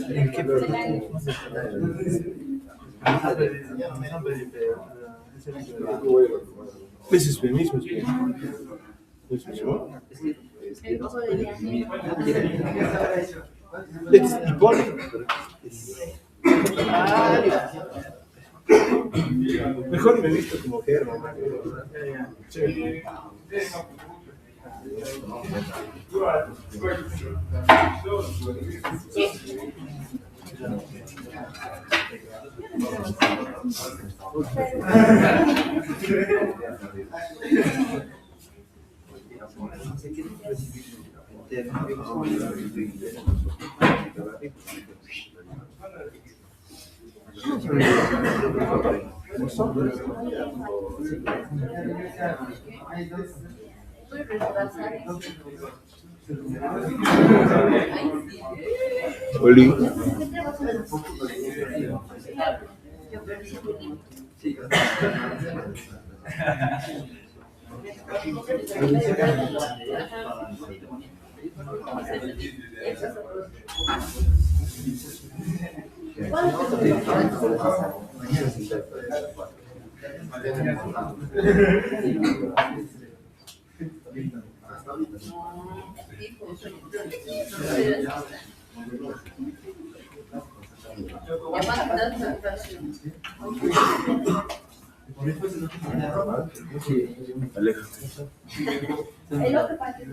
¿En qué This is für mich, It's Hipólito. Mejor me he visto como Germán. Sí. Oli. El otro para que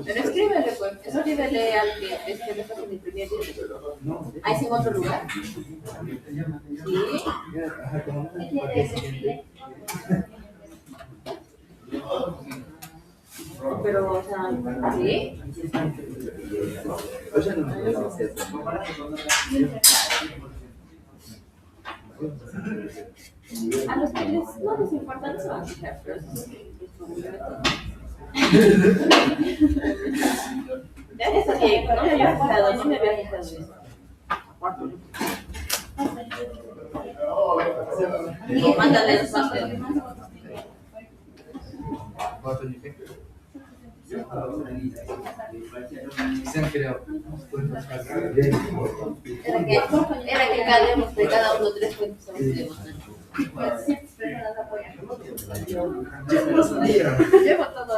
pero escríbele, pues. Eso díbele al que le pasa en el primer día. ¿Ahí en otro lugar? Sí. Pero, o sea, ¿sí? A los que no les importa, no se van a fijar, pero eso ya está bien, no me había fijado, no me había fijado eso. Y mándale los papeles. Se han creado. Era que calemos de cada uno 3 cuentos. Llevo todo.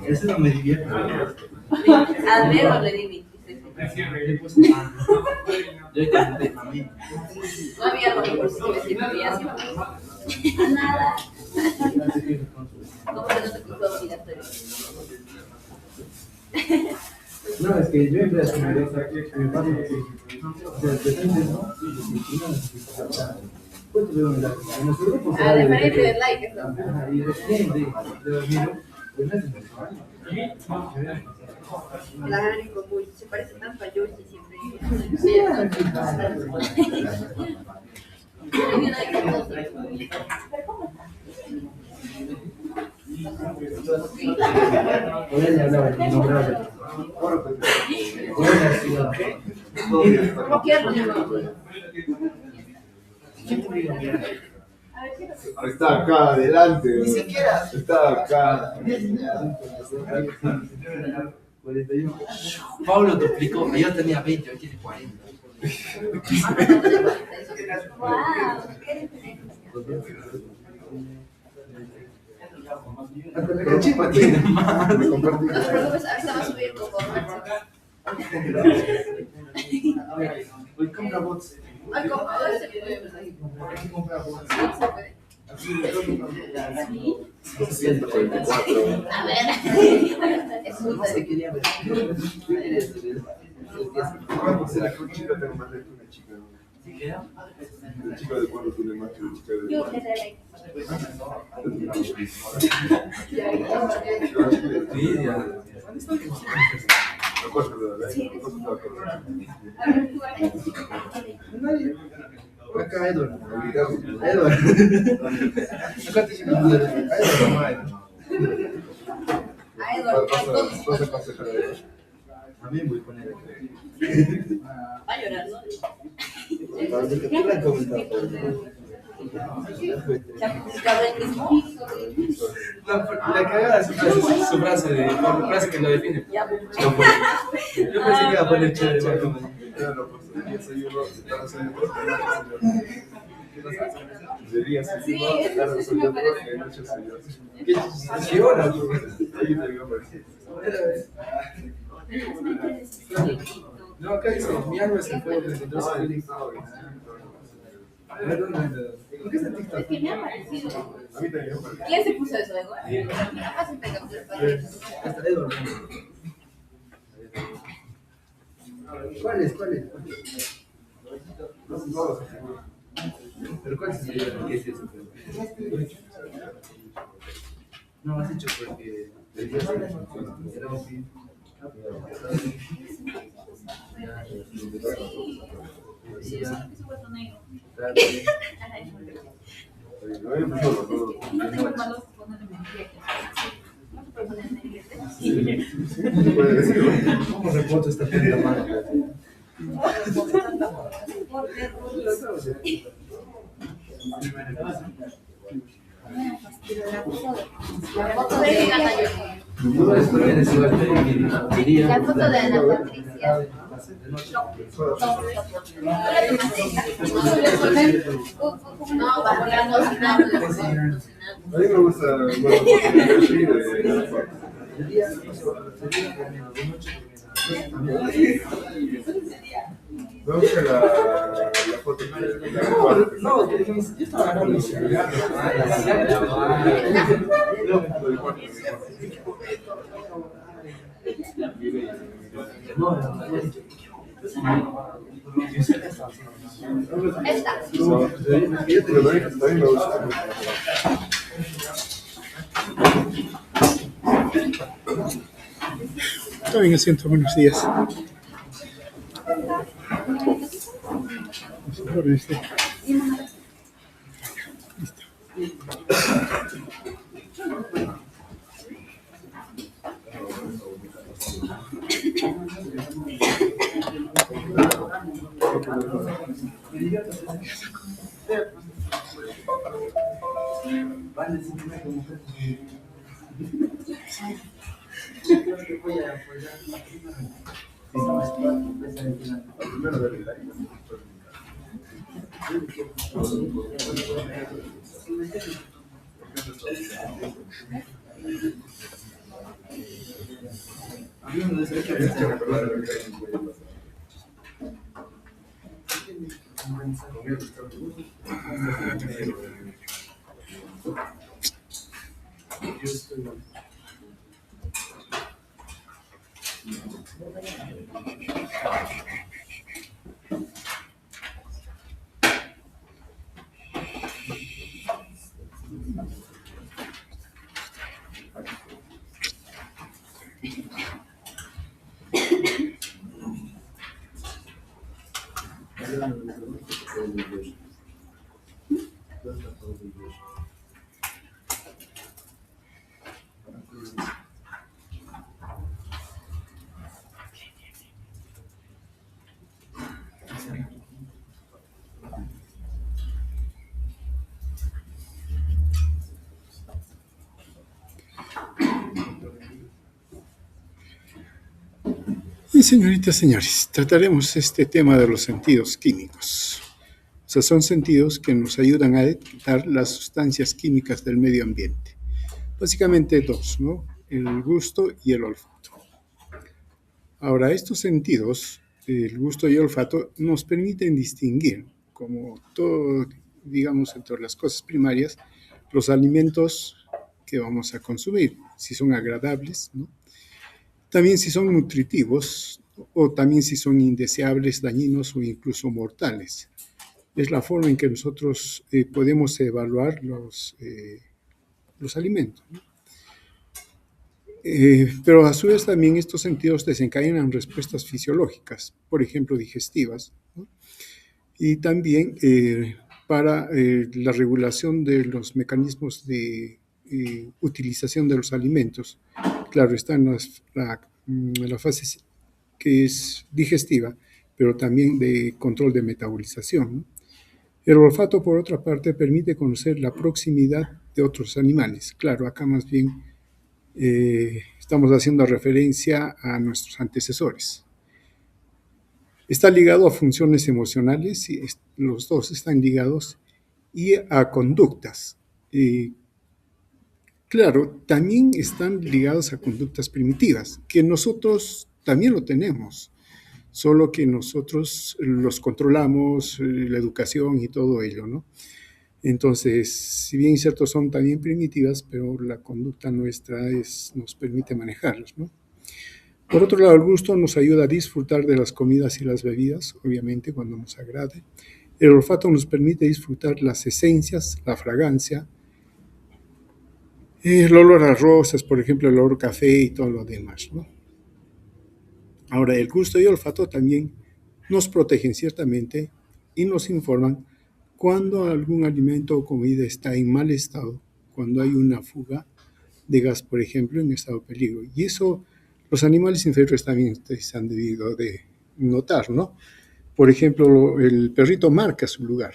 Eso no me divierte. Al menos le di 26. No había algo mejor si me veía así. Nada. ¿Cómo que no te puedo obligatorio? No, es que yo empecé a escribir esta que me pasa que depende, ¿no? Pues veo en nuestro grupo. Diferente de like, ¿no? Y depende de dormir, pues no es Claro, y como se parece tanto a Yoshi siempre. ¿Cómo quieres? Está acá adelante. Ni siquiera. Está acá. 41. Pablo te explicó que yo tenía 20, hoy tiene 40. El chico tiene más. No te preocupes, ahorita va a subir tu comercio. Hoy compra bots. Ay, ¿cómo? Aquí compra bots. Sí. 144. A ver. Es un No sé, quería ver. Será que un chico tengo más de una chica. El chico de cuando tiene más que ustedes. Yo le daré. Sí, ya. La cosa de la ley. Nadie. Acá Edward. Edward. Edward. Acá te dicen Edward, mamá. A Eduardo, Pasa para Edward. También voy con él. va a llorar, ¿no? La cagada es su frase que lo define. Ya, Yo pensé que iba a poner chévere. Ya lo puse. Yo soy uno, están haciendo de día soy Sí, uno, de eso tarde sí soy me otro, parece. y de noche soy otro. ¿Qué hora? Ahí te digo, pues. No, acá dice, mi alma es el fuego que se entonces feliz. ¿Por qué es el TikTok? Es que me ha parecido. A mí también me parece. ¿Quién se puso eso, Eduardo? Capaz se pegó el padre. Hasta Edward. ¿Cuáles? No los sé. ¿Pero cuál es el que es eso? No, has hecho porque era un fin. Sí, eso es un puesto negro. No hay mucho de todo. No tengo hermanos que ponen en no se puede poner en Sí, puede decir. ¿Cómo reporto esta pena mano? La foto de Ana No, es porque eres igual que La foto de Ana Patricia. No, bajo la cocina. A mí me gusta, bueno, sí, el día. me gusta la foto de la cuarta. No, yo estaba agarrando mi celular. Esta. También me gusta. Tomen asiento, buenos días. Y señoritas, señores, trataremos este tema de los sentidos químicos. O sea, son sentidos que nos ayudan a detectar las sustancias químicas del medio ambiente. Básicamente dos, ¿no? El gusto y el olfato. Ahora, estos sentidos, el gusto y el olfato, nos permiten distinguir, como todo, digamos, entre las cosas primarias, los alimentos que vamos a consumir, si son agradables, ¿no? También si son nutritivos o también si son indeseables, dañinos o incluso mortales. es la forma en que nosotros podemos evaluar los alimentos, ¿no? Pero a su vez también estos sentidos desencadenan respuestas fisiológicas, por ejemplo, digestivas, ¿no? Y también para la regulación de los mecanismos de utilización de los alimentos. Claro, está en la fase que es digestiva, pero también de control de metabolización, ¿no? El olfato, por otra parte, permite conocer la proximidad de otros animales. Claro, acá más bien estamos haciendo referencia a nuestros antecesores. Está ligado a funciones emocionales, y los dos están ligados, y a conductas. Claro, también están ligados a conductas primitivas, que nosotros también lo tenemos, solo que nosotros los controlamos, la educación y todo ello, ¿no? Entonces, si bien es cierto, son también primitivas, pero la conducta nuestra nos permite manejarlas, ¿no? Por otro lado, el gusto nos ayuda a disfrutar de las comidas y las bebidas, obviamente, cuando nos agrade. El olfato nos permite disfrutar las esencias, la fragancia, el olor a rosas, por ejemplo, el olor a café y todo lo demás, ¿no? Ahora, el gusto y el olfato también nos protegen ciertamente y nos informan cuando algún alimento o comida está en mal estado, cuando hay una fuga de gas, por ejemplo, en estado de peligro. Y eso los animales inferiores también se han debido de notar, ¿no? Por ejemplo, el perrito marca su lugar,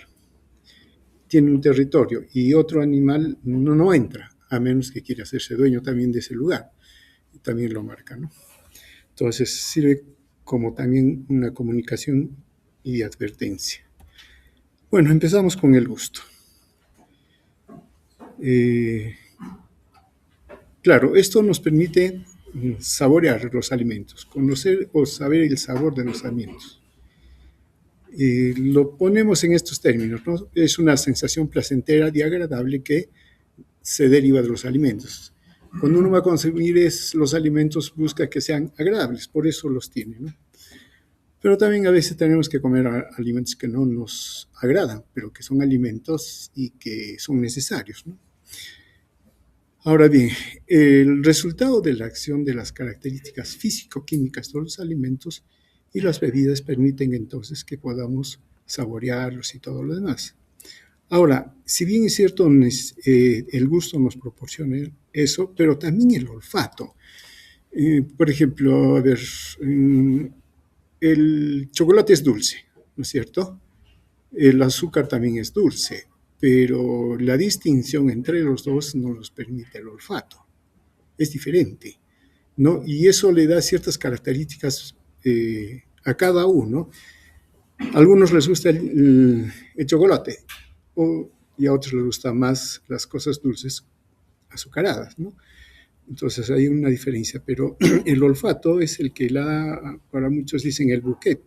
tiene un territorio y otro animal no entra, a menos que quiera hacerse dueño también de ese lugar. También lo marca, ¿no? Entonces sirve como también una comunicación y advertencia. Bueno, empezamos con el gusto. Claro, esto nos permite saborear los alimentos, conocer o saber el sabor de los alimentos. Lo ponemos en estos términos, ¿no? Es una sensación placentera y agradable que se deriva de los alimentos. Cuando uno va a consumir los alimentos, busca que sean agradables, por eso los tiene, ¿no? Pero también a veces tenemos que comer alimentos que no nos agradan, pero que son alimentos y que son necesarios, ¿no? Ahora bien, el resultado de la acción de las características físico-químicas de los alimentos y las bebidas permiten entonces que podamos saborearlos y todo lo demás. Ahora, si bien es cierto, el gusto nos proporciona eso, pero también el olfato. Por ejemplo, a ver, el chocolate es dulce, ¿no es cierto? El azúcar también es dulce, pero la distinción entre los dos no los permite el olfato. Es diferente, ¿no? Y eso le da ciertas características a cada uno. A algunos les gusta el chocolate y a otros les gustan más las cosas dulces azucaradas, ¿no? Entonces hay una diferencia, pero el olfato es el que para muchos dicen el bouquet,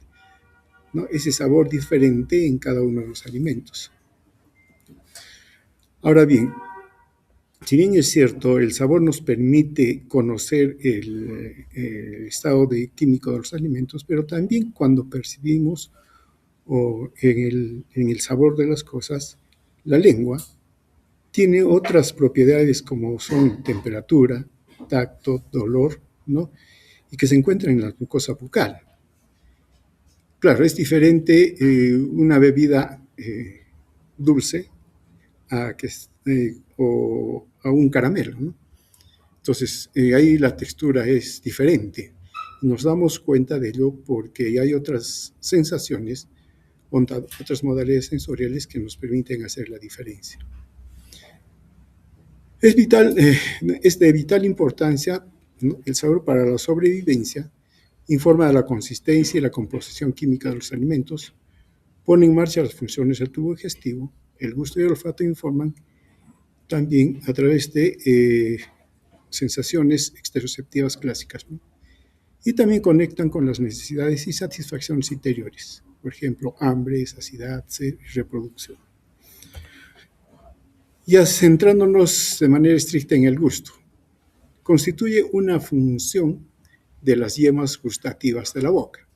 ¿no? Ese sabor diferente en cada uno de los alimentos. Ahora bien, si bien es cierto, el sabor nos permite conocer el estado químico de los alimentos, pero también cuando percibimos en el sabor de las cosas, la lengua tiene otras propiedades como son temperatura, tacto, dolor, ¿no? Y que se encuentran en la mucosa bucal. Claro, es diferente una bebida dulce o a un caramelo, ¿no? Entonces, ahí la textura es diferente. Nos damos cuenta de ello porque hay otras sensaciones, otras modalidades sensoriales que nos permiten hacer la diferencia. Es de vital importancia, ¿no? El sabor para la sobrevivencia, informa de la consistencia y la composición química de los alimentos, pone en marcha las funciones del tubo digestivo, el gusto y el olfato informan también a través de sensaciones exteroceptivas clásicas, ¿no? Y también conectan con las necesidades y satisfacciones interiores, por ejemplo, hambre, saciedad, sed y reproducción. Ya centrándonos de manera estricta en el gusto, constituye una función de las yemas gustativas de la boca.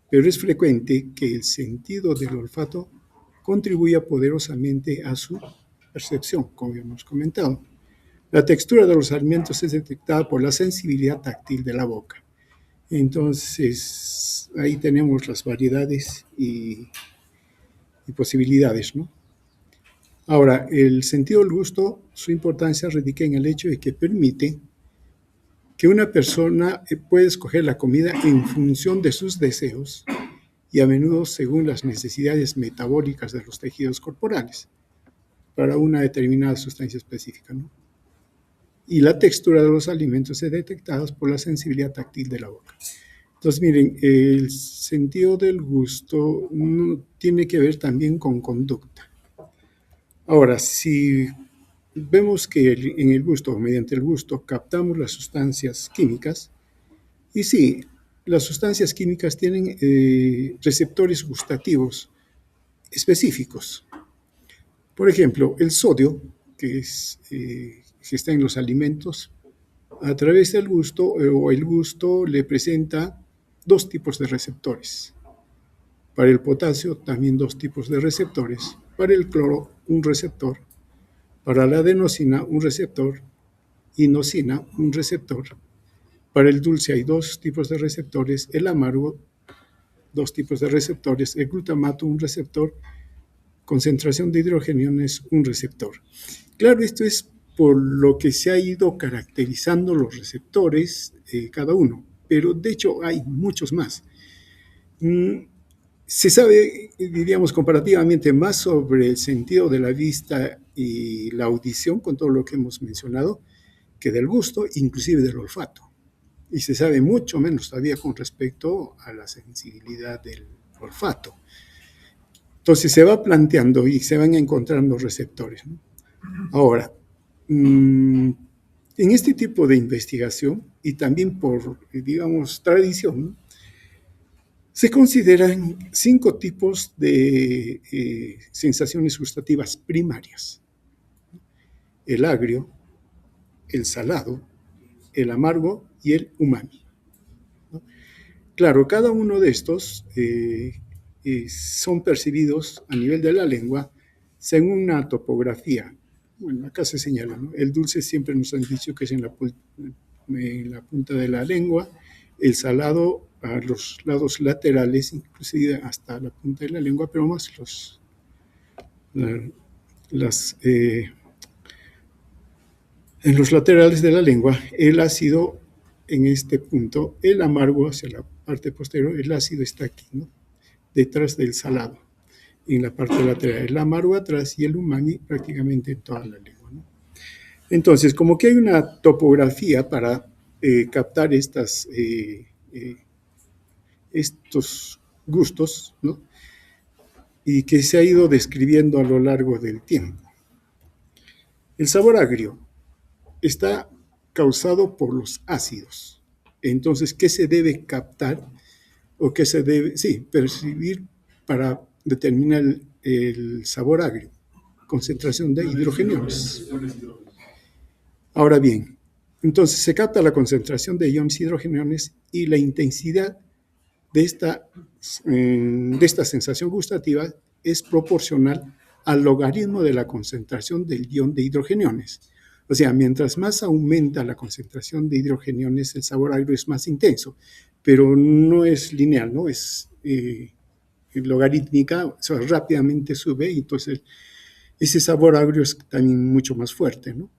pero es frecuente que el sentido del olfato contribuya poderosamente a su percepción, como hemos comentado. La textura de los alimentos es detectada por la sensibilidad táctil de la boca. Entonces, ahí tenemos las variedades y posibilidades, ¿no? Ahora, el sentido del gusto, su importancia radica en el hecho de que permite que una persona pueda escoger la comida en función de sus deseos y a menudo según las necesidades metabólicas de los tejidos corporales para una determinada sustancia específica, ¿no? Y la textura de los alimentos es detectada por la sensibilidad táctil de la boca. Entonces, miren, el sentido del gusto tiene que ver también con conducta. Ahora, si vemos que en el gusto, mediante el gusto, captamos las sustancias químicas, y sí, las sustancias químicas tienen receptores gustativos específicos. Por ejemplo, el sodio, que está en los alimentos, a través del gusto, o el gusto le presenta dos tipos de receptores. Para el potasio, también dos tipos de receptores. Para el cloro, un receptor. Para la adenosina, un receptor. Inosina, un receptor. Para el dulce hay dos tipos de receptores. El amargo, dos tipos de receptores. El glutamato, un receptor. Concentración de hidrogeniones, un receptor. Claro, esto es por lo que se ha ido caracterizando los receptores, cada uno, pero de hecho hay muchos más. Se sabe, diríamos, comparativamente más sobre el sentido de la vista y la audición, con todo lo que hemos mencionado, que del gusto, inclusive del olfato. Y se sabe mucho menos todavía con respecto a la sensibilidad del olfato. Entonces se va planteando y se van encontrando receptores, ¿no? Ahora, en este tipo de investigación, y también por, digamos, tradición, se consideran 5 tipos de sensaciones gustativas primarias: el agrio, el salado, el amargo y el umami, ¿no? Claro, cada uno de estos son percibidos a nivel de la lengua según una topografía. Bueno, acá se señala, ¿no? El dulce siempre nos han dicho que es en la punta de la lengua, el salado a los lados laterales, inclusive hasta la punta de la lengua, pero más en los laterales de la lengua. El ácido en este punto, el amargo hacia la parte posterior, el ácido está aquí, ¿no? Detrás del salado, en la parte lateral, el amargo atrás y el umami prácticamente en toda la lengua, ¿no? Entonces, como que hay una topografía para captar estos gustos, ¿no? Y que se ha ido describiendo a lo largo del tiempo. El sabor agrio está causado por los ácidos. Entonces, ¿qué se debe captar o qué se debe percibir para determinar el sabor agrio? Concentración de hidrogeniones. Ahora bien, entonces se capta la concentración de iones hidrogeniones y la intensidad de esta sensación gustativa es proporcional al logaritmo de la concentración del ion de hidrogeniones. O sea, mientras más aumenta la concentración de hidrogeniones, el sabor agrio es más intenso, pero no es lineal, ¿no? Es logarítmica, o sea, rápidamente sube, y entonces ese sabor agrio es también mucho más fuerte, ¿no?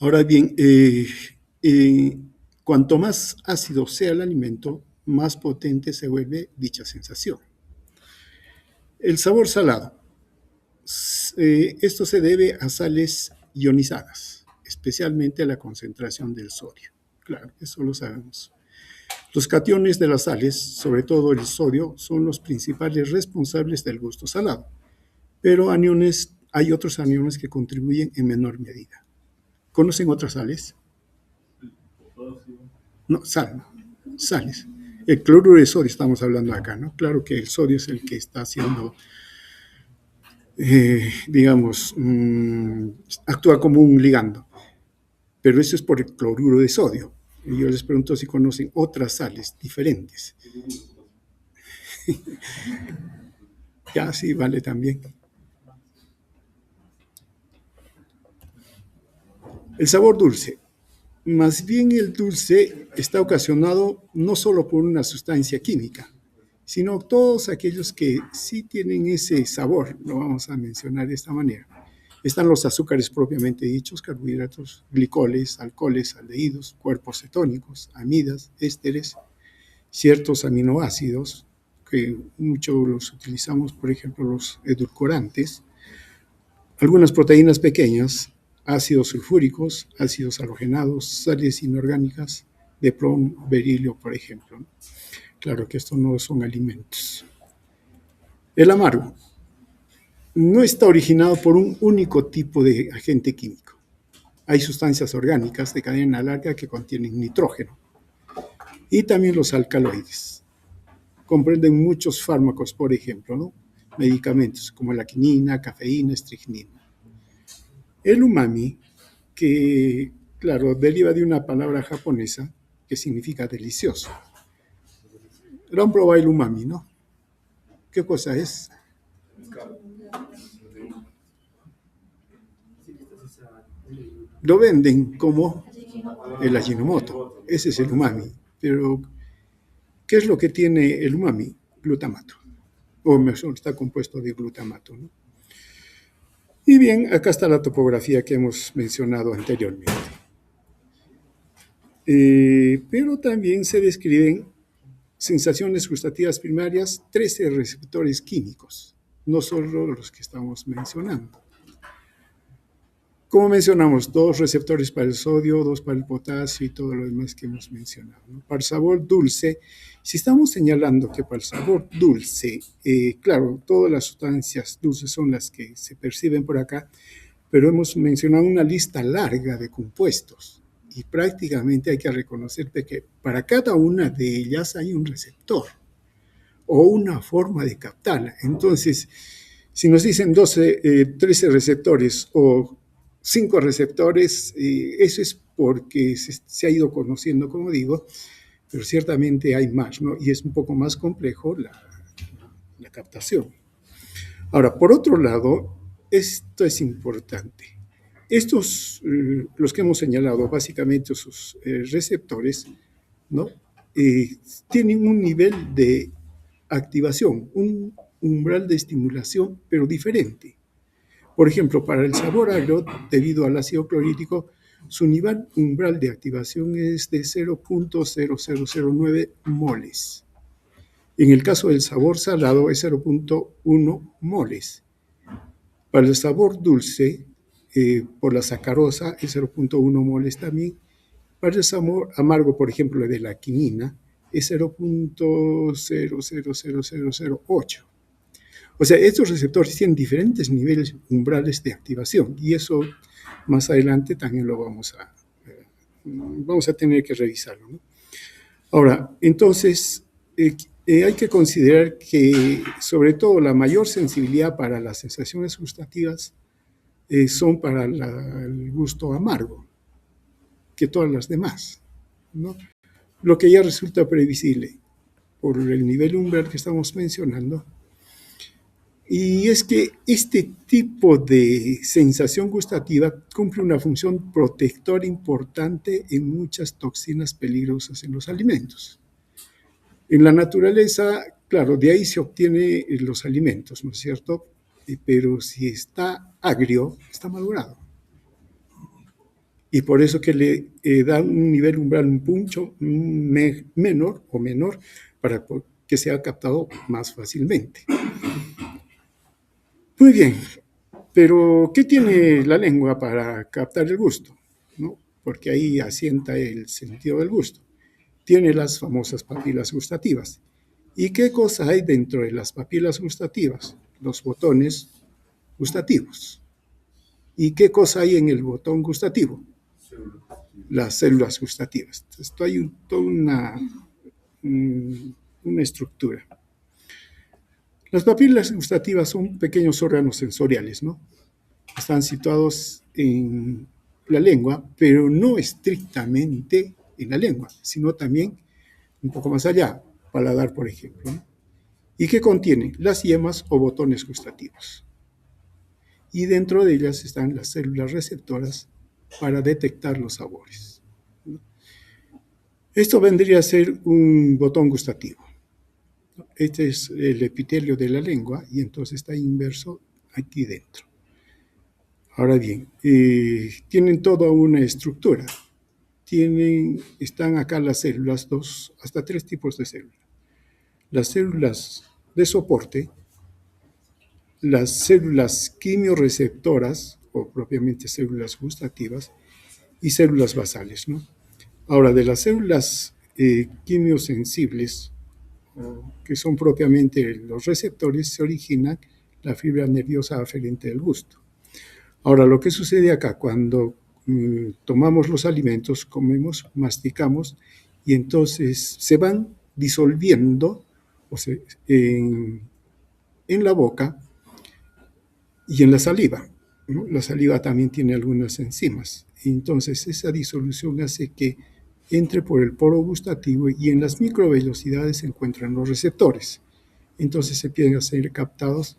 Ahora bien, cuanto más ácido sea el alimento, más potente se vuelve dicha sensación. El sabor salado. Esto se debe a sales ionizadas, especialmente a la concentración del sodio. Claro, eso lo sabemos. Los cationes de las sales, sobre todo el sodio, son los principales responsables del gusto salado, pero hay otros aniones que contribuyen en menor medida. ¿Conocen otras sales? No, sales. El cloruro de sodio estamos hablando acá, ¿no? Claro que el sodio es el que está haciendo, digamos, actúa como un ligando, pero eso es por el cloruro de sodio. Y yo les pregunto si conocen otras sales diferentes. Ya, sí, vale también. El sabor dulce. Más bien el dulce está ocasionado no solo por una sustancia química, sino todos aquellos que sí tienen ese sabor, lo vamos a mencionar de esta manera. Están los azúcares propiamente dichos, carbohidratos, glicoles, alcoholes, aldehídos, cuerpos cetónicos, amidas, ésteres, ciertos aminoácidos, que muchos los utilizamos, por ejemplo, los edulcorantes, algunas proteínas pequeñas, ácidos sulfúricos, ácidos halogenados, sales inorgánicas, de plomo, berilio, por ejemplo. Claro que estos no son alimentos. El amargo no está originado por un único tipo de agente químico. Hay sustancias orgánicas de cadena larga que contienen nitrógeno y también los alcaloides. Comprenden muchos fármacos, por ejemplo, ¿no? Medicamentos como la quinina, cafeína, estricnina. El umami, que, claro, deriva de una palabra japonesa que significa delicioso. Lo han probado el umami, ¿no? ¿Qué cosa es? Lo venden como el Ajinomoto. Ese es el umami. Pero, ¿qué es lo que tiene el umami? Glutamato. O mejor, está compuesto de glutamato, ¿no? Y bien, acá está la topografía que hemos mencionado anteriormente. Pero también se describen sensaciones gustativas primarias, 13 receptores químicos, no solo los que estamos mencionando. Como mencionamos, 2 receptores para el sodio, 2 para el potasio y todo lo demás que hemos mencionado, ¿no? Para el sabor dulce, si estamos señalando que para el sabor dulce, claro, todas las sustancias dulces son las que se perciben por acá, pero hemos mencionado una lista larga de compuestos y prácticamente hay que reconocer que para cada una de ellas hay un receptor o una forma de captarla. Entonces, si nos dicen 13 receptores o 5 receptores, eso es porque se ha ido conociendo, como digo, pero ciertamente hay más, ¿no? Y es un poco más complejo la captación. Ahora, por otro lado, esto es importante. Estos, los que hemos señalado, básicamente sus receptores, ¿no? Tienen un nivel de activación, un umbral de estimulación, pero diferente. Por ejemplo, para el sabor agrio, debido al ácido clorhídrico, su nivel umbral de activación es de 0.0009 moles. En el caso del sabor salado es 0.1 moles. Para el sabor dulce, por la sacarosa es 0.1 moles también. Para el sabor amargo, por ejemplo, de la quinina, es 0.000008. O sea, estos receptores tienen diferentes niveles umbrales de activación y eso más adelante también lo vamos a tener que revisarlo, ¿no? Ahora, entonces, hay que considerar que sobre todo la mayor sensibilidad para las sensaciones gustativas son para el gusto amargo que todas las demás, ¿no? Lo que ya resulta previsible por el nivel umbral que estamos mencionando. Y es que este tipo de sensación gustativa cumple una función protectora importante en muchas toxinas peligrosas en los alimentos. En la naturaleza, claro, de ahí se obtienen los alimentos, ¿no es cierto? Pero si está agrio, está madurado. Y por eso que le da un nivel umbral un puncho menor para que sea captado más fácilmente. Muy bien, pero ¿qué tiene la lengua para captar el gusto? ¿No? Porque ahí asienta el sentido del gusto. Tiene las famosas papilas gustativas. ¿Y qué cosa hay dentro de las papilas gustativas? Los botones gustativos. ¿Y qué cosa hay en el botón gustativo? Las células gustativas. Esto hay toda una estructura. Las papilas gustativas son pequeños órganos sensoriales, ¿no? Están situados en la lengua, pero no estrictamente en la lengua, sino también un poco más allá, paladar, por ejemplo, ¿no? Y que contiene las yemas o botones gustativos. Y dentro de ellas están las células receptoras para detectar los sabores, ¿no? Esto vendría a ser un botón gustativo. Este es el epitelio de la lengua y entonces está inverso aquí dentro. Ahora bien, tienen toda una estructura. Están acá las células, hasta 3 tipos de células. Las células de soporte, las células quimioreceptoras, o propiamente células gustativas, y células basales, ¿no? Ahora, de las células quimiosensibles, que son propiamente los receptores, se origina la fibra nerviosa aferente del gusto. Ahora, lo que sucede acá, cuando tomamos los alimentos, comemos, masticamos, y entonces se van disolviendo en la boca y en la saliva, ¿no? La saliva también tiene algunas enzimas. Entonces, esa disolución hace que entre por el poro gustativo y en las microvellosidades se encuentran los receptores. Entonces, se empiezan a ser captados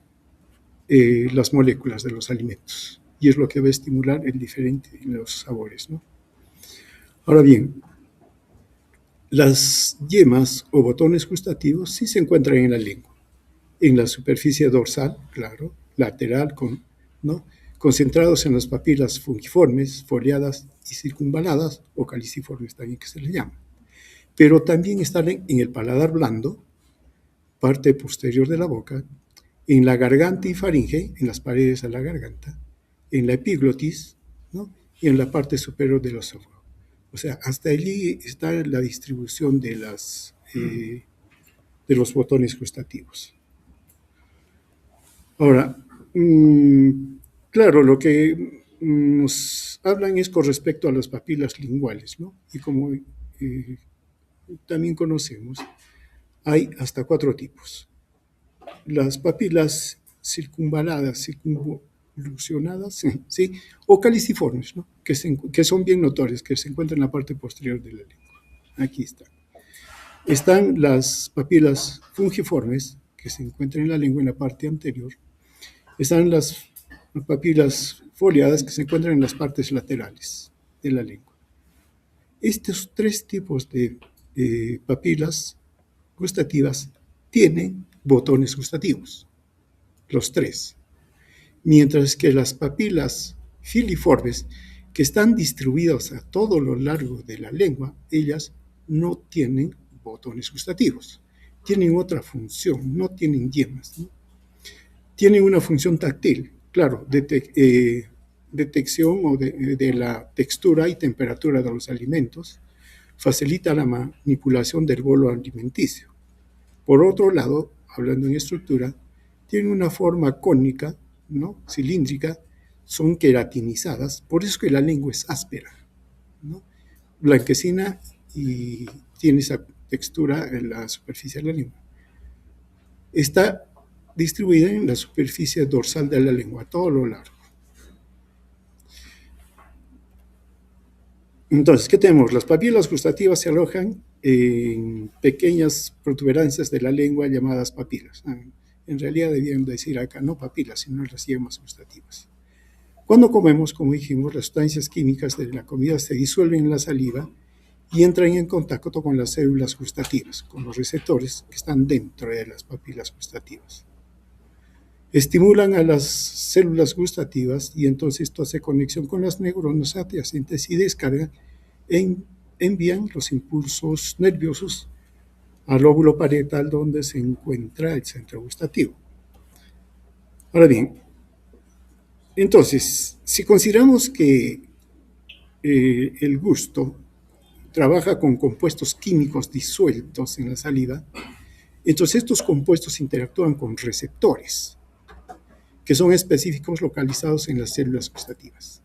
las moléculas de los alimentos. Y es lo que va a estimular los sabores, ¿no? Ahora bien, las yemas o botones gustativos sí se encuentran en la lengua, en la superficie dorsal, claro, lateral, ¿no? Concentrados en las papilas fungiformes, foliadas y circunvaladas, o caliciformes también que se les llama. Pero también están en el paladar blando, parte posterior de la boca, en la garganta y faringe, en las paredes de la garganta, en la epiglotis, ¿no? Y en la parte superior del esófago. O sea, hasta allí está la distribución de los botones gustativos. Ahora, claro, lo que nos hablan es con respecto a las papilas linguales, ¿no? Y como también conocemos, hay hasta 4 tipos. Las papilas circunvaladas, circunvolucionadas, ¿sí? O caliciformes, ¿no? Que son bien notorias, que se encuentran en la parte posterior de la lengua. Aquí están. Están las papilas fungiformes, que se encuentran en la lengua en la parte anterior. Están las papilas foliadas, que se encuentran en las partes laterales de la lengua. Estos 3 tipos de papilas gustativas tienen botones gustativos, los 3. Mientras que las papilas filiformes, que están distribuidas a todo lo largo de la lengua, ellas no tienen botones gustativos. Tienen otra función, no tienen yemas, ¿no? Tienen una función táctil, claro, detección de la textura y temperatura de los alimentos, facilita la manipulación del bolo alimenticio. Por otro lado, hablando en estructura, tienen una forma cónica, ¿no? Cilíndrica, son queratinizadas, por eso que la lengua es áspera, ¿no? Blanquecina y tiene esa textura en la superficie de la lengua. Está distribuida en la superficie dorsal de la lengua, a todo lo largo. Entonces, ¿qué tenemos? Las papilas gustativas se alojan en pequeñas protuberancias de la lengua llamadas papilas. En realidad debían decir acá no papilas, sino las yemas gustativas. Cuando comemos, como dijimos, las sustancias químicas de la comida se disuelven en la saliva y entran en contacto con las células gustativas, con los receptores que están dentro de las papilas gustativas. Estimulan a las células gustativas y entonces esto hace conexión con las neuronas adyacentes y descargan envían los impulsos nerviosos al lóbulo parietal donde se encuentra el centro gustativo. Ahora bien, entonces, si consideramos que el gusto trabaja con compuestos químicos disueltos en la saliva, entonces estos compuestos interactúan con receptores que son específicos localizados en las células gustativas.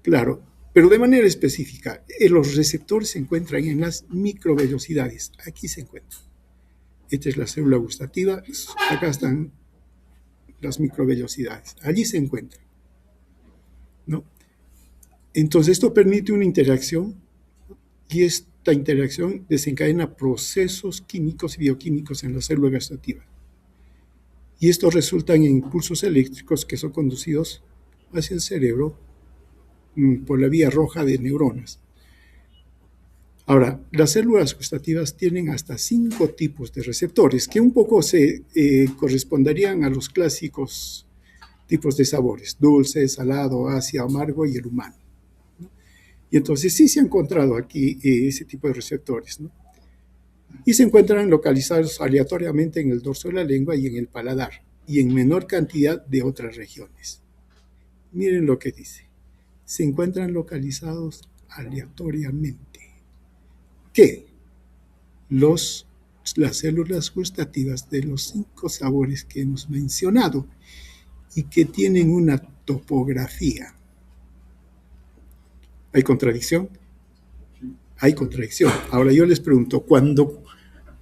Claro, pero de manera específica, los receptores se encuentran en las microvellosidades. Aquí se encuentran. Esta es la célula gustativa, acá están las microvellosidades. Allí se encuentran, ¿no? Entonces, esto permite una interacción y esta interacción desencadena procesos químicos y bioquímicos en la célula gustativa. Y esto resulta en impulsos eléctricos que son conducidos hacia el cerebro por la vía roja de neuronas. Ahora, las células gustativas tienen hasta 5 tipos de receptores que un poco se corresponderían a los clásicos tipos de sabores: dulce, salado, ácido, amargo y el humano, ¿no? Y entonces sí se ha encontrado aquí ese tipo de receptores, ¿no? Y se encuentran localizados aleatoriamente en el dorso de la lengua y en el paladar, y en menor cantidad de otras regiones. Miren lo que dice: se encuentran localizados aleatoriamente. ¿Qué? Las células gustativas de los 5 sabores que hemos mencionado y que tienen una topografía. ¿Hay contradicción? Hay contradicción. Ahora yo les pregunto, cuando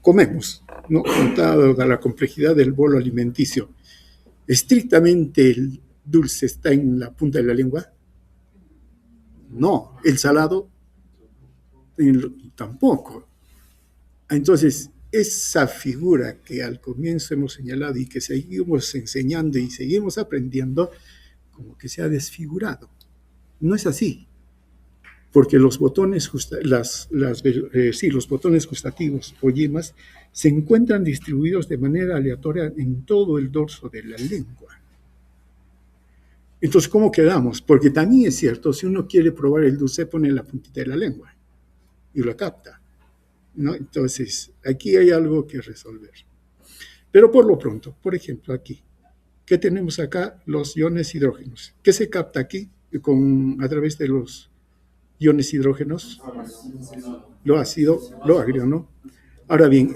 comemos, ¿no?, dada la complejidad del bolo alimenticio, ¿estrictamente el dulce está en la punta de la lengua? No. ¿El salado? Tampoco. Entonces, esa figura que al comienzo hemos señalado y que seguimos enseñando y seguimos aprendiendo, como que se ha desfigurado. No es así, porque los botones, los botones gustativos o yemas se encuentran distribuidos de manera aleatoria en todo el dorso de la lengua. Entonces, ¿cómo quedamos? Porque también es cierto, si uno quiere probar el dulce, pone la puntita de la lengua y lo capta, ¿no? Entonces, aquí hay algo que resolver. Pero por lo pronto, por ejemplo, aquí, ¿qué tenemos acá? Los iones hidrógenos. ¿Qué se capta aquí a través de los iones hidrógenos? Lo ácido, lo agrio, ¿no? Ahora bien,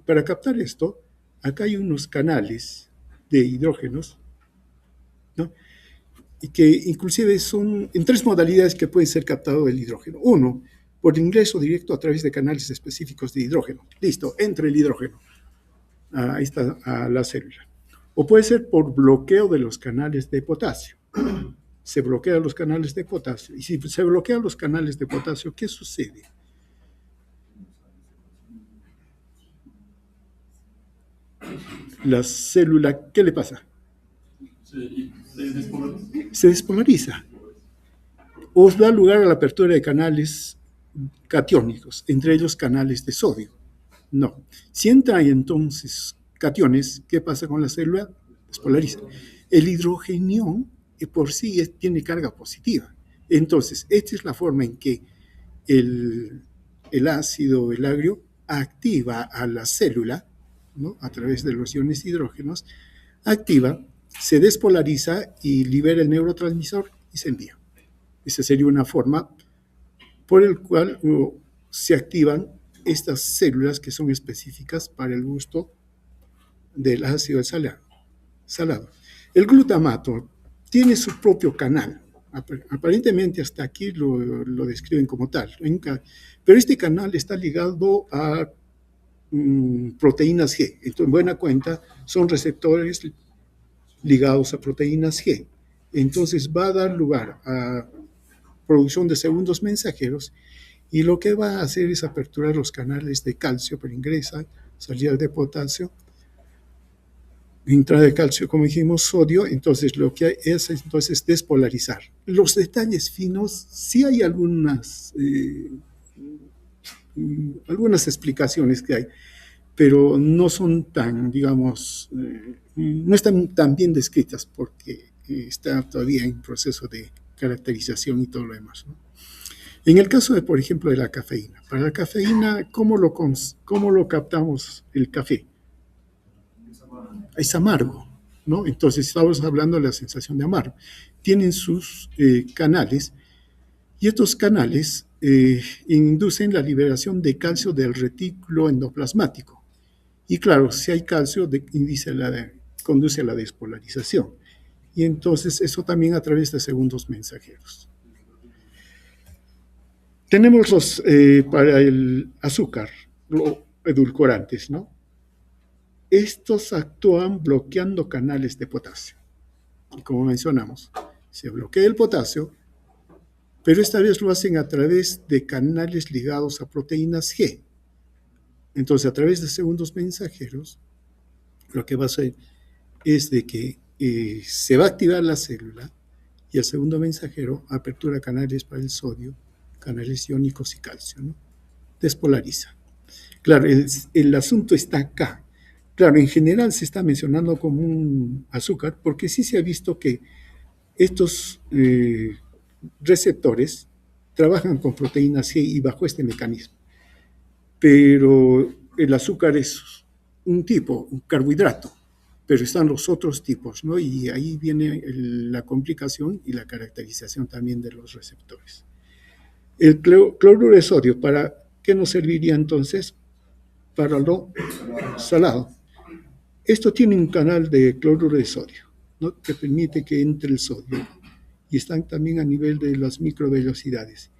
para captar esto, acá hay unos canales de hidrógenos, ¿no?, y que inclusive son en 3 modalidades que puede ser captado el hidrógeno. Uno, por ingreso directo a través de canales específicos de hidrógeno. Listo, entra el hidrógeno ahí está, a la célula. O puede ser por bloqueo de los canales de potasio. Se bloquean los canales de potasio. Y si se bloquean los canales de potasio, ¿qué sucede? La célula, ¿qué le pasa? Se despolariza. O da lugar a la apertura de canales catiónicos, entre ellos canales de sodio. No. Si entran entonces cationes, ¿qué pasa con la célula? Despolariza. El hidrogenión por sí tiene carga positiva. Entonces, esta es la forma en que el ácido, el agrio, activa a la célula, ¿no?, a través de los iones hidrógenos, activa, se despolariza y libera el neurotransmisor y se envía. Esa sería una forma por el cual se activan estas células que son específicas para el gusto del ácido salado. El glutamato tiene su propio canal. Aparentemente hasta aquí lo describen como tal. Pero este canal está ligado a proteínas G. Entonces, en buena cuenta, son receptores ligados a proteínas G. Entonces va a dar lugar a producción de segundos mensajeros, y lo que va a hacer es aperturar los canales de calcio para ingresar, salida de potasio, entrada de calcio, como dijimos, sodio. Entonces lo que es entonces despolarizar. Los detalles finos, sí hay algunas explicaciones que hay, pero no son tan, digamos, no están tan bien descritas porque está todavía en proceso de caracterización y todo lo demás, ¿no? En el caso de, por ejemplo, de la cafeína. Para la cafeína, ¿cómo lo captamos el café? Es amargo, ¿no? Entonces estamos hablando de la sensación de amargo. Tienen sus canales, y estos canales inducen la liberación de calcio del retículo endoplasmático. Y claro, si hay calcio, conduce a la despolarización. Y entonces eso también a través de segundos mensajeros. Tenemos para el azúcar, los edulcorantes, ¿no? Estos actúan bloqueando canales de potasio. Y como mencionamos, se bloquea el potasio, pero esta vez lo hacen a través de canales ligados a proteínas G. Entonces, a través de segundos mensajeros, lo que va a hacer es de que se va a activar la célula y el segundo mensajero apertura canales para el sodio, canales iónicos y calcio, ¿no? Despolariza. Claro, el asunto está acá. Claro, en general se está mencionando como un azúcar porque sí se ha visto que estos receptores trabajan con proteínas C y bajo este mecanismo. Pero el azúcar es un tipo, un carbohidrato, pero están los otros tipos, ¿no? Y ahí viene la complicación y la caracterización también de los receptores. El cloruro de sodio, ¿para qué nos serviría entonces? Para lo salado. Esto tiene un canal de cloruro de sodio, ¿no? Que permite que entre el sodio y están también a nivel de las microvellosidades.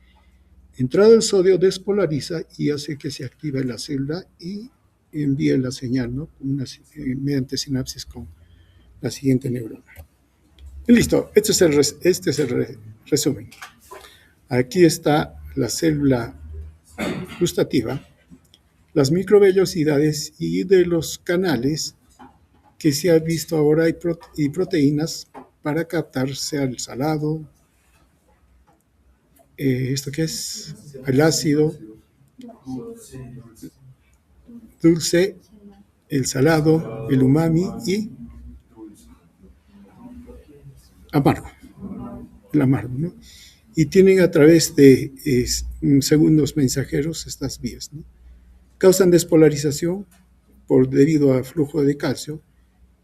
Entrado el sodio despolariza y hace que se active la célula y envíe la señal, ¿no? Mediante sinapsis con la siguiente neurona. Y listo, este es el resumen. Aquí está la célula gustativa, las microvellosidades y de los canales que se ha visto ahora y proteínas para captar sea el salado, ¿esto qué es? El ácido, dulce, el salado, el umami y amargo, el amargo, ¿no? Y tienen a través de segundos mensajeros estas vías, ¿no? Causan despolarización debido a flujo de calcio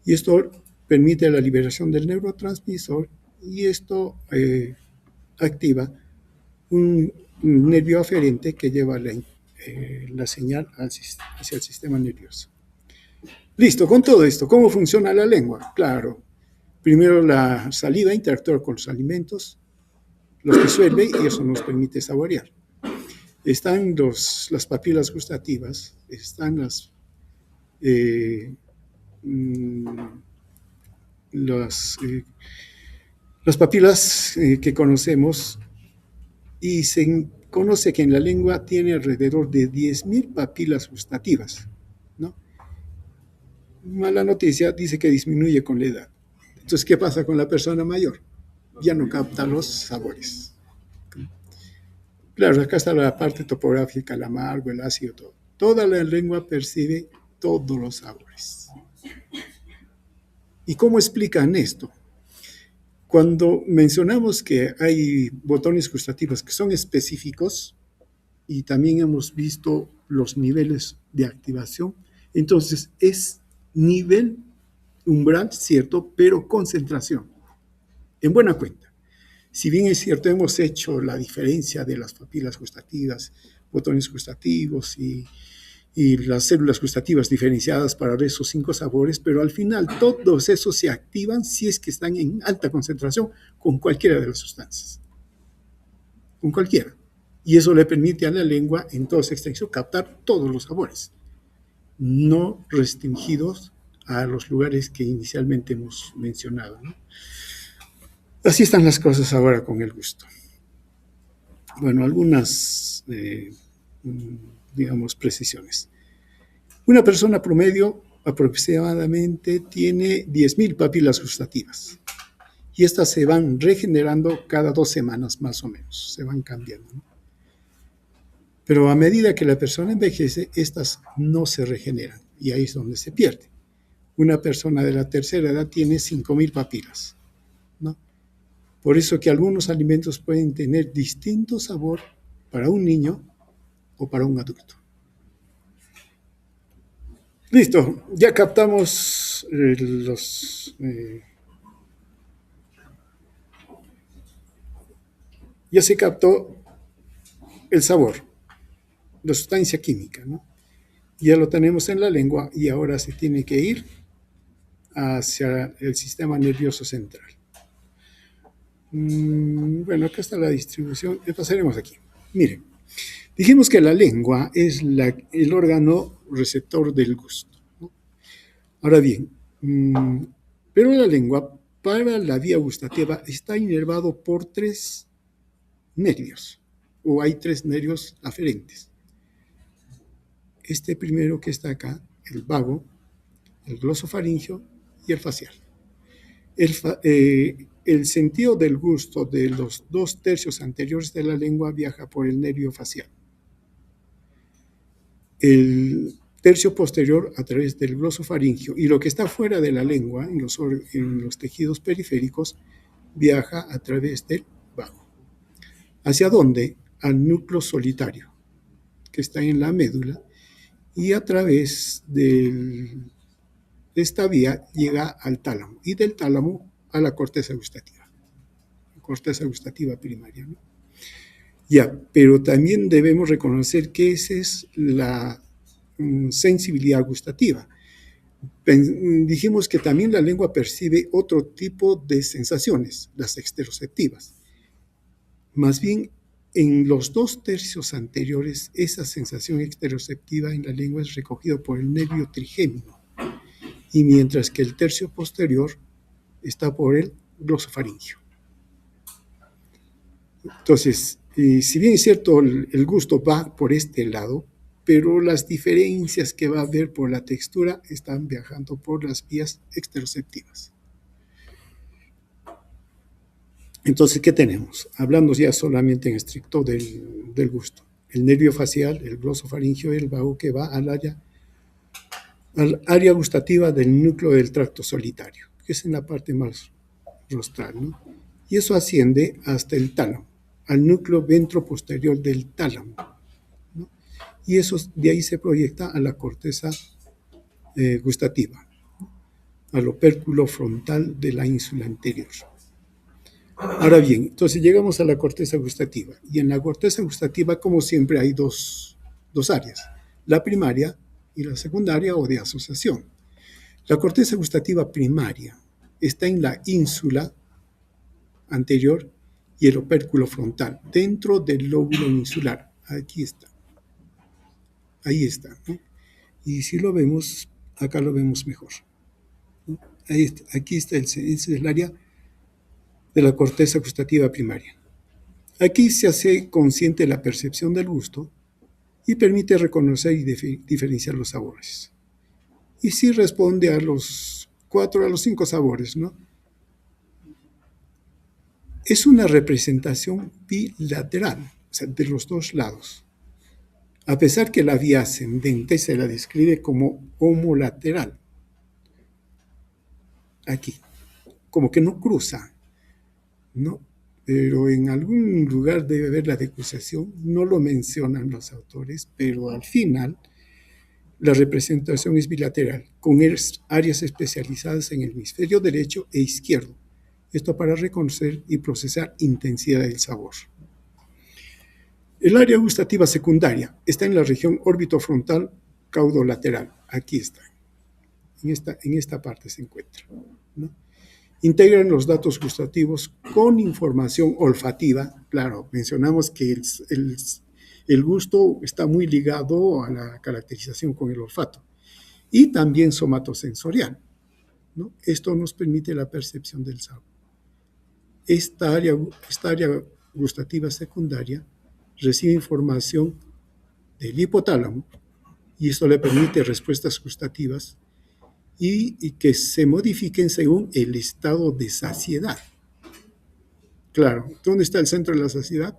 y esto permite la liberación del neurotransmisor y esto activa un nervio aferente que lleva la señal hacia el sistema nervioso. Listo, con todo esto, ¿cómo funciona la lengua? Claro, primero la saliva interactúa con los alimentos, los disuelve y eso nos permite saborear. Están las papilas gustativas, están las papilas que conocemos y se conoce que en la lengua tiene alrededor de 10.000 papilas gustativas, ¿no? Mala noticia, dice que disminuye con la edad. Entonces, ¿qué pasa con la persona mayor? Ya no capta los sabores. Claro, acá está la parte topográfica, el amargo, el ácido, todo. Toda la lengua percibe todos los sabores. ¿Y cómo explican esto? Cuando mencionamos que hay botones gustativos que son específicos y también hemos visto los niveles de activación, entonces es nivel umbral, cierto, pero concentración. En buena cuenta. Si bien es cierto, hemos hecho la diferencia de las papilas gustativas, botones gustativos y las células gustativas diferenciadas para esos 5 sabores, pero al final todos esos se activan si es que están en alta concentración con cualquiera de las sustancias. Con cualquiera. Y eso le permite a la lengua en toda su extensión captar todos los sabores, no restringidos a los lugares que inicialmente hemos mencionado, ¿no? Así están las cosas ahora con el gusto. Bueno, algunas, digamos, precisiones. Una persona promedio aproximadamente tiene 10.000 papilas gustativas y estas se van regenerando cada 2 semanas más o menos, se van cambiando, ¿no? Pero a medida que la persona envejece, estas no se regeneran y ahí es donde se pierde. Una persona de la tercera edad tiene 5.000 papilas, ¿no? Por eso que algunos alimentos pueden tener distinto sabor para un niño o para un adulto. Listo, ya captamos ya se captó el sabor, la sustancia química, ¿no? Ya lo tenemos en la lengua y ahora se tiene que ir hacia el sistema nervioso central. Bueno, acá está la distribución. Pasaremos aquí. Miren, dijimos que la lengua es el órgano receptor del gusto, ¿no? Ahora bien, pero la lengua para la vía gustativa está inervado por 3 nervios, o hay 3 nervios aferentes. Este primero que está acá, el vago, el glosofaringeo y el facial. El sentido del gusto de los 2 tercios anteriores de la lengua viaja por el nervio facial. El tercio posterior a través del glosofaringeo, y lo que está fuera de la lengua, en los tejidos periféricos, viaja a través del vago. ¿Hacia dónde? Al núcleo solitario, que está en la médula, y a través de esta vía llega al tálamo, y del tálamo a la corteza gustativa primaria, ¿no? Ya, pero también debemos reconocer que esa es la sensibilidad gustativa. Dijimos que también la lengua percibe otro tipo de sensaciones, las exteroceptivas. Más bien, en los 2 tercios anteriores, esa sensación exteroceptiva en la lengua es recogida por el nervio trigémino, y mientras que el tercio posterior está por el glosofaringeo. Entonces, si bien es cierto, el gusto va por este lado, pero las diferencias que va a haber por la textura están viajando por las vías exteroceptivas. Entonces, ¿qué tenemos? Hablando ya solamente en estricto del gusto. El nervio facial, el glosofaringeo y el vago, que va al área gustativa del núcleo del tracto solitario, que es en la parte más rostral, ¿no? Y eso asciende hasta el tálamo, al núcleo ventroposterior del tálamo, ¿no? Y eso de ahí se proyecta a la corteza gustativa, al opérculo frontal de la ínsula anterior. Ahora bien, entonces llegamos a la corteza gustativa, y en la corteza gustativa, como siempre, hay dos áreas, la primaria y la secundaria, o de asociación. La corteza gustativa primaria está en la ínsula anterior y el opérculo frontal, dentro del lóbulo insular. Aquí está. Ahí está, ¿no? Y si lo vemos, acá lo vemos mejor, ¿no? Ahí está, aquí está, ese es el área de la corteza gustativa primaria. Aquí se hace consciente la percepción del gusto y permite reconocer y diferenciar los sabores. Y sí responde a los 4 a los 5 sabores, ¿no? Es una representación bilateral, o sea, de los 2 lados. A pesar que la vía ascendente se la describe como homolateral. Aquí, como que no cruza, ¿no? Pero en algún lugar debe haber la decusación, no lo mencionan los autores, pero al final la representación es bilateral, con áreas especializadas en el hemisferio derecho e izquierdo. Esto para reconocer y procesar intensidad del sabor. El área gustativa secundaria está en la región órbitofrontal caudolateral. Aquí está. En esta parte se encuentra, ¿no? Integran los datos gustativos con información olfativa. Claro, mencionamos que el gusto está muy ligado a la caracterización con el olfato. Y también somatosensorial, ¿no? Esto nos permite la percepción del sabor. Esta área gustativa secundaria recibe información del hipotálamo, y esto le permite respuestas gustativas y que se modifiquen según el estado de saciedad. Claro, ¿dónde está el centro de la saciedad?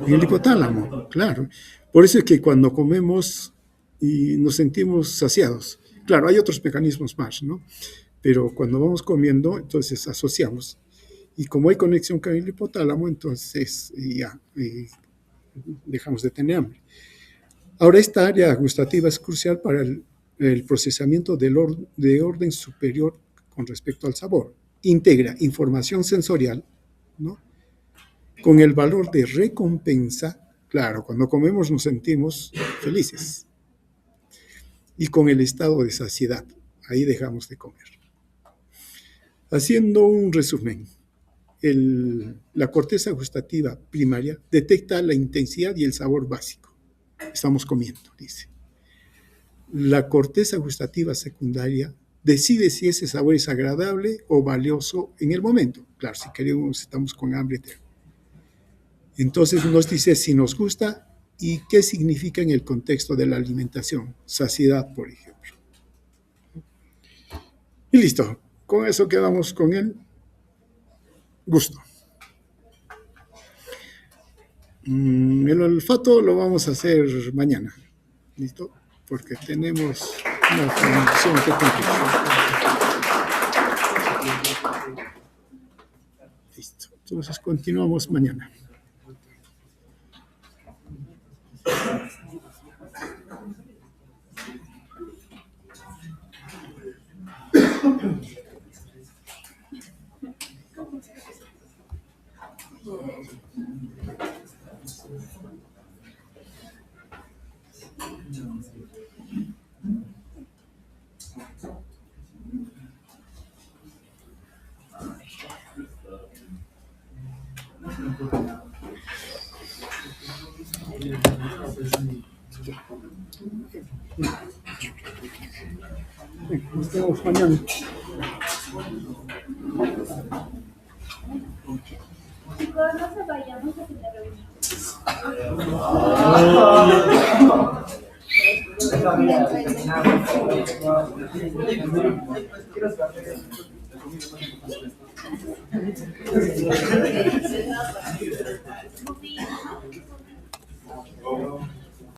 En el hipotálamo, claro. Por eso es que cuando comemos y nos sentimos saciados, claro, hay otros mecanismos más, ¿no? Pero cuando vamos comiendo, entonces asociamos. Y como hay conexión con el hipotálamo, entonces ya dejamos de tener hambre. Ahora, esta área gustativa es crucial para el procesamiento de orden superior con respecto al sabor. Integra información sensorial, ¿no?, con el valor de recompensa. Claro, cuando comemos nos sentimos felices. Y con el estado de saciedad. Ahí dejamos de comer. Haciendo un resumen, la corteza gustativa primaria detecta la intensidad y el sabor básico. Estamos comiendo, dice. La corteza gustativa secundaria decide si ese sabor es agradable o valioso en el momento. Claro, si queremos, estamos con hambre. Entonces nos dice si nos gusta y qué significa en el contexto de la alimentación. Saciedad, por ejemplo. Y listo. Con eso quedamos con el gusto. El olfato lo vamos a hacer mañana. ¿Listo? Porque tenemos una función que cumplir. Listo. Entonces continuamos mañana. Nos vemos mañana. Chicos, no se vayan, vamos a hacer la reunión.